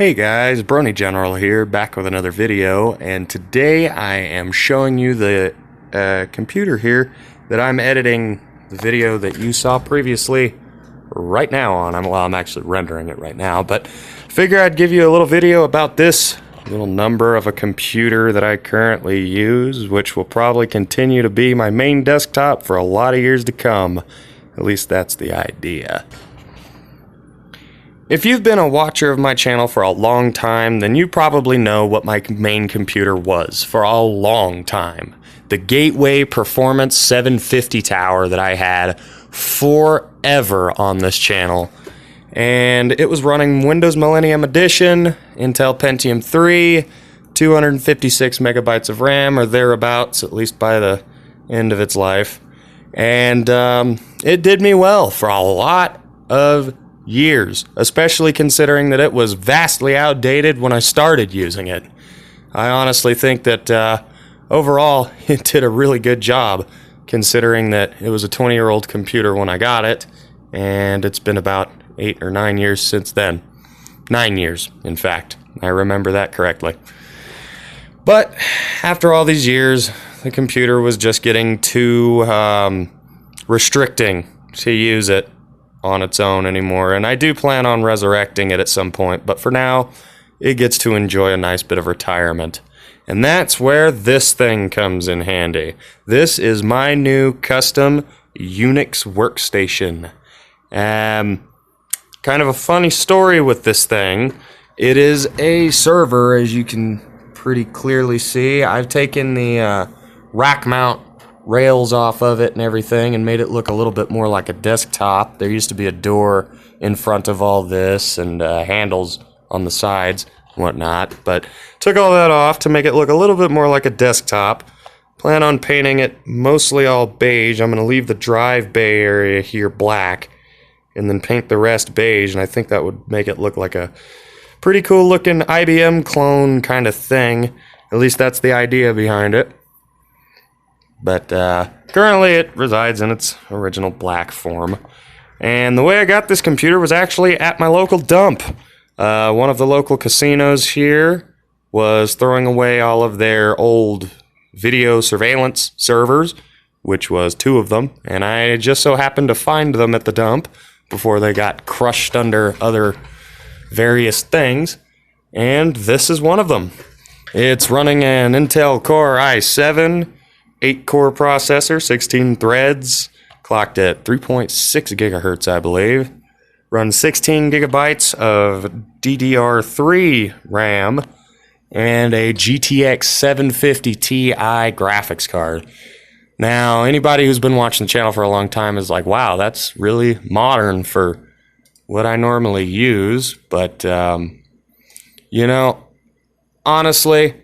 Hey guys, Brony General here, back with another video, and today I am showing you the computer here that I'm editing the video that you saw previously right now on. I'm actually rendering it right now, but figure I'd give you a little video about this little number of a computer that I currently use, which will probably continue to be my main desktop for a lot of years to come. At least that's the idea. If you've been a watcher of my channel for a long time, then you probably know what my main computer was for a long time. The Gateway Performance 750 tower that I had forever on this channel. And it was running Windows Millennium Edition, Intel Pentium 3, 256 megabytes of RAM or thereabouts, at least by the end of its life. And it did me well for a lot of years, especially considering that it was vastly outdated when I started using it. I honestly think that overall it did a really good job, considering that it was a 20-year-old computer when I got it, and it's been about 8 or 9 years since then. 9 years, in fact. I remember that correctly. But after all these years, the computer was just getting too restricting to use it on its own anymore, and I do plan on resurrecting it at some point, but for now it gets to enjoy a nice bit of retirement. And that's where this thing comes in handy. This is my new custom Unix workstation. Kind of a funny story with this thing. It is a server, as you can pretty clearly see. I've taken the rack mount rails off of it and everything and made it look a little bit more like a desktop. There used to be a door in front of all this and handles on the sides and whatnot, but took all that off to make it look a little bit more like a desktop. Plan on painting it mostly all beige. I'm going to leave the drive bay area here black and then paint the rest beige, and I think that would make it look like a pretty cool looking IBM clone kind of thing. At least that's the idea behind it. But currently it resides in its original black form. And the way I got this computer was actually at my local dump. One of the local casinos here was throwing away all of their old video surveillance servers, which was 2 of them, and I just so happened to find them at the dump before they got crushed under other various things, and this is one of them. It's running an Intel Core i7 8-core processor, 16 threads, clocked at 3.6 gigahertz, I believe. Runs 16 gigabytes of DDR3 RAM and a GTX 750 Ti graphics card. Now, anybody who's been watching the channel for a long time is like, wow, that's really modern for what I normally use. But, you know, honestly,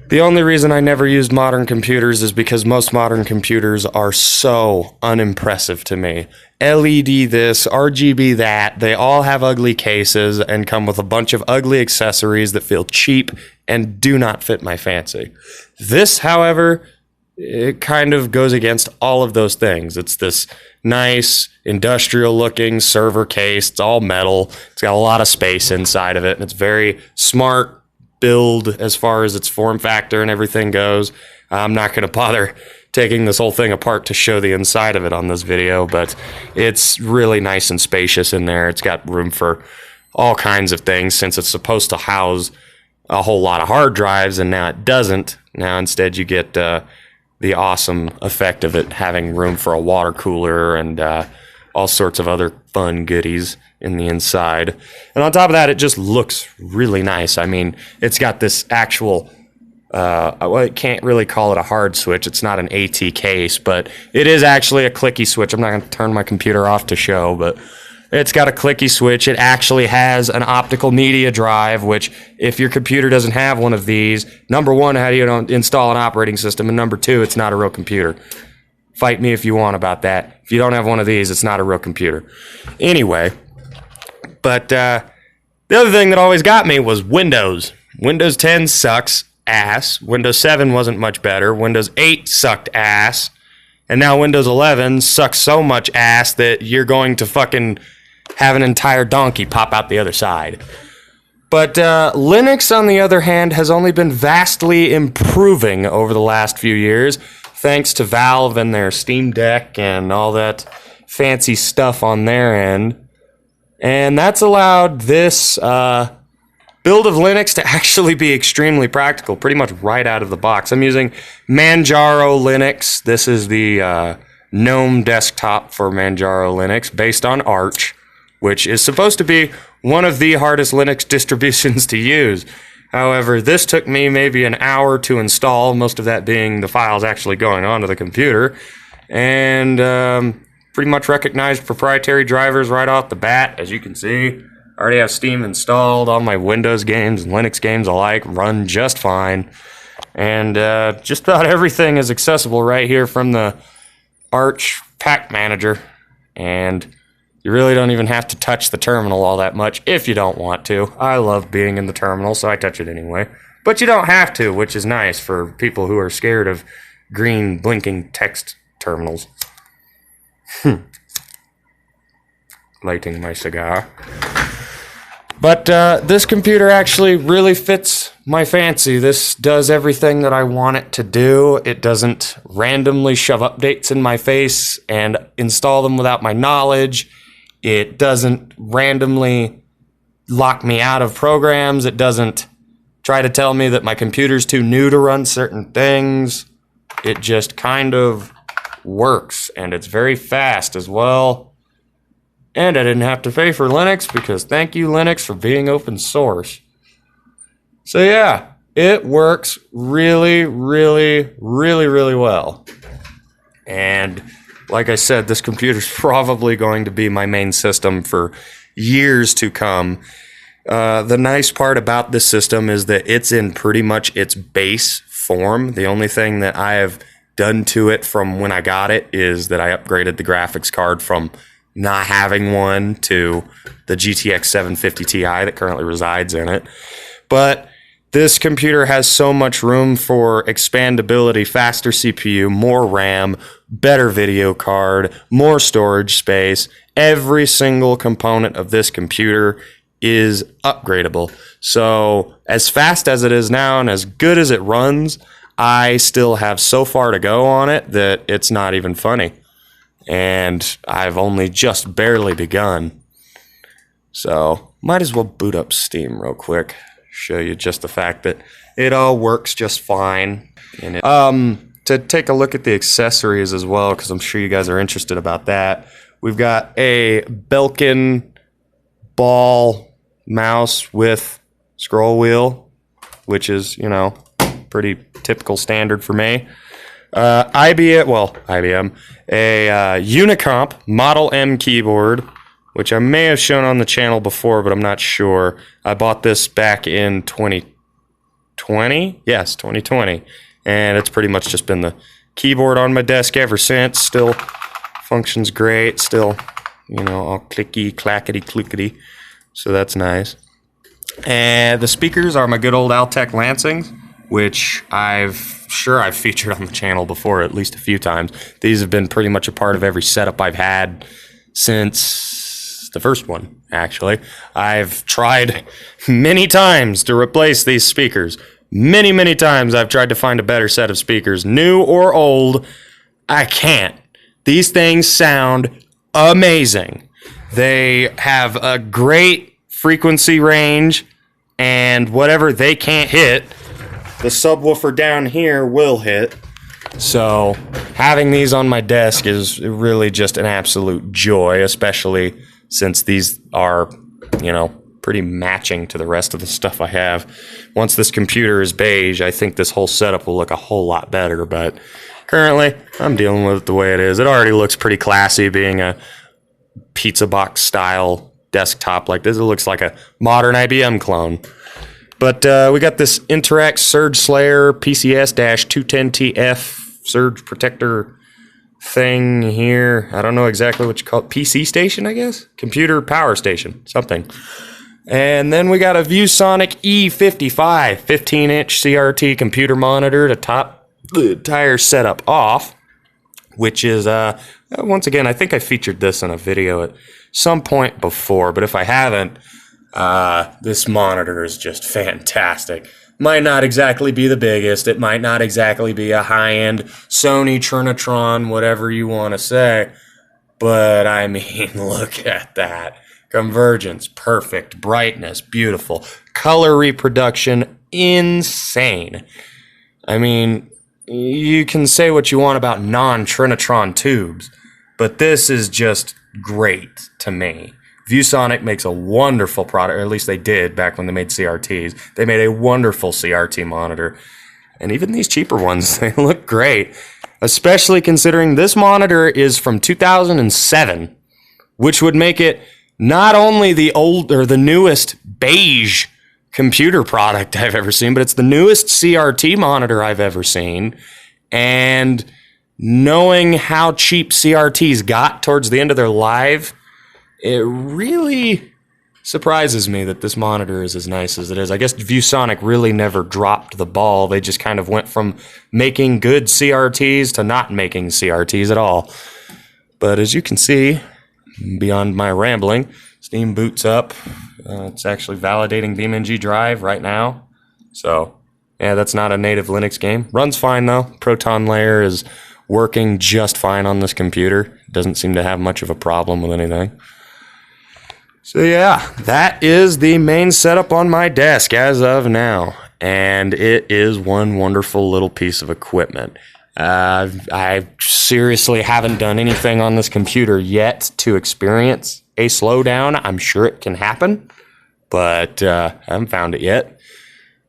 the only reason I never used modern computers is because most modern computers are so unimpressive to me. LED this, RGB that, they all have ugly cases and come with a bunch of ugly accessories that feel cheap and do not fit my fancy. This, however, it kind of goes against all of those things. It's this nice, industrial-looking server case. It's all metal. It's got a lot of space inside of it, and it's very smart build as far as its form factor and everything goes. I'm not going to bother taking this whole thing apart to show the inside of it on this video, but it's really nice and spacious in there. It's got room for all kinds of things since it's supposed to house a whole lot of hard drives, and now it doesn't. Now instead you get the awesome effect of it having room for a water cooler and all sorts of other fun goodies in the inside. And on top of that, it just looks really nice. I mean, it's got this actual, well, I can't really call it a hard switch. It's not an AT case, but it is actually a clicky switch. I'm not going to turn my computer off to show, but it's got a clicky switch. It actually has an optical media drive, which if your computer doesn't have one of these, number one, how do you install an operating system? And number two, it's not a real computer. Fight me if you want about that. If you don't have one of these, it's not a real computer. Anyway, but the other thing that always got me was Windows. Windows 10 sucks ass. Windows 7 wasn't much better. Windows 8 sucked ass. And now Windows 11 sucks so much ass that you're going to fucking have an entire donkey pop out the other side. But Linux, on the other hand, has only been vastly improving over the last few years, thanks to Valve and their Steam Deck and all that fancy stuff on their end. And that's allowed this build of Linux to actually be extremely practical, pretty much right out of the box. I'm using Manjaro Linux. This is the GNOME desktop for Manjaro Linux, based on ARCH, which is supposed to be one of the hardest Linux distributions to use. However, this took me maybe an hour to install, most of that being the files actually going onto the computer, and pretty much recognized proprietary drivers right off the bat. As you can see, I already have Steam installed. All my Windows games and Linux games alike run just fine. And just about everything is accessible right here from the ARCH Pack Manager. And you really don't even have to touch the terminal all that much if you don't want to. I love being in the terminal, so I touch it anyway. But you don't have to, which is nice for people who are scared of green blinking text terminals. Lighting my cigar. But this computer actually really fits my fancy. This does everything that I want it to do. It doesn't randomly shove updates in my face and install them without my knowledge. It doesn't randomly lock me out of programs. It doesn't try to tell me that my computer's too new to run certain things. It just kind of works, and it's very fast as well. And I didn't have to pay for Linux, because thank you, Linux, for being open source. So yeah, it works really, really, really, really well. And like I said, this computer's probably going to be my main system for years to come. The nice part about this system is that it's in pretty much its base form. The only thing that I have done to it from when I got it is that I upgraded the graphics card from not having one to the GTX 750 Ti that currently resides in it. But this computer has so much room for expandability, faster CPU, more RAM, better video card, more storage space. Every single component of this computer is upgradable. So as fast as it is now and as good as it runs, I still have so far to go on it that it's not even funny. And I've only just barely begun. So might as well boot up Steam real quick. Show you just the fact that it all works just fine. And to take a look at the accessories as well, because I'm sure you guys are interested about that. We've got a Belkin ball mouse with scroll wheel, which is, you know, pretty typical standard for me. IBM, a Unicomp Model M keyboard, which I may have shown on the channel before, but I'm not sure. I bought this back in 2020. Yes, 2020. And it's pretty much just been the keyboard on my desk ever since. Still functions great. Still, you know, all clicky, clackety, clickety. So that's nice. And the speakers are my good old Altec Lansings, which I've featured on the channel before at least a few times. These have been pretty much a part of every setup I've had since the first one, actually. I've tried many times to replace these speakers. Many, many times I've tried to find a better set of speakers, new or old. I can't. These things sound amazing. They have a great frequency range, and whatever they can't hit, the subwoofer down here will hit. So having these on my desk is really just an absolute joy, especially since these are, you know, pretty matching to the rest of the stuff I have. Once this computer is beige, I think this whole setup will look a whole lot better, but currently I'm dealing with it the way it is. It already looks pretty classy being a pizza box style desktop like this. It looks like a modern IBM clone. But we got this Interact Surge Slayer PCS-210TF surge protector thing here. I don't know exactly what you call it. PC station, I guess? Computer power station, something. And then we got a ViewSonic E55 15-inch CRT computer monitor to top the entire setup off, which is, once again, I think I featured this in a video at some point before, but if I haven't, This monitor is just fantastic. Might not exactly be the biggest. It might not exactly be a high-end Sony Trinitron, whatever you want to say. But, I mean, look at that. Convergence, perfect. Brightness, beautiful. Color reproduction, insane. I mean, you can say what you want about non-Trinitron tubes, but this is just great to me. ViewSonic makes a wonderful product, or at least they did back when they made CRTs. They made a wonderful CRT monitor. And even these cheaper ones, they look great. Especially considering this monitor is from 2007, which would make it not only the old or the newest beige computer product I've ever seen, but it's the newest CRT monitor I've ever seen. And knowing how cheap CRTs got towards the end of their life, it really surprises me that this monitor is as nice as it is. I guess ViewSonic really never dropped the ball. They just kind of went from making good CRTs to not making CRTs at all. But as you can see, beyond my rambling, Steam boots up. It's actually validating BeamNG Drive right now. So, yeah, that's not a native Linux game. Runs fine, though. Proton Layer is working just fine on this computer. Doesn't seem to have much of a problem with anything. So yeah, that is the main setup on my desk as of now, and it is one wonderful little piece of equipment. I seriously haven't done anything on this computer yet to experience a slowdown. I'm sure it can happen, but I haven't found it yet.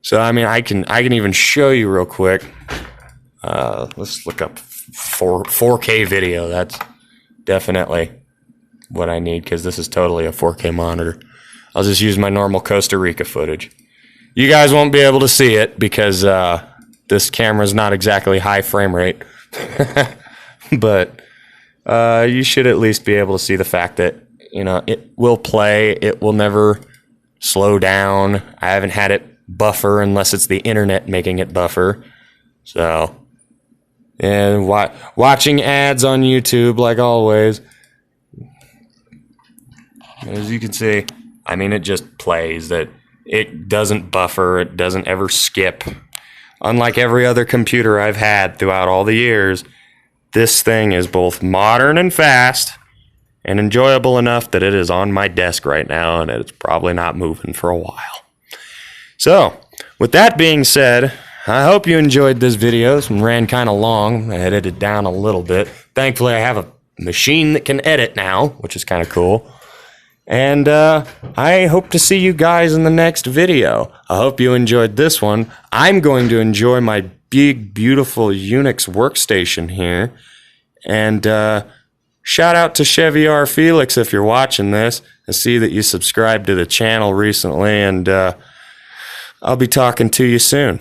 So I mean, I can even show you real quick. Let's look up 4K video. That's definitely what I need, because this is totally a 4K monitor. I'll just use my normal Costa Rica footage. You guys won't be able to see it because this camera's not exactly high frame rate. But you should at least be able to see the fact that, you know, it will play. It will never slow down. I haven't had it buffer unless it's the internet making it buffer. So, and watching ads on YouTube like always. As you can see, I mean, it just plays. That it doesn't buffer. It doesn't ever skip. Unlike every other computer I've had throughout all the years, this thing is both modern and fast and enjoyable enough that it is on my desk right now, and it's probably not moving for a while. So, with that being said, I hope you enjoyed this video. It ran kind of long. I edited down a little bit. Thankfully, I have a machine that can edit now, which is kind of cool. And I hope to see you guys in the next video. I hope you enjoyed this one. I'm going to enjoy my big, beautiful Unix workstation here. And shout out to Chevy R. Felix if you're watching this. I see that you subscribed to the channel recently, and I'll be talking to you soon.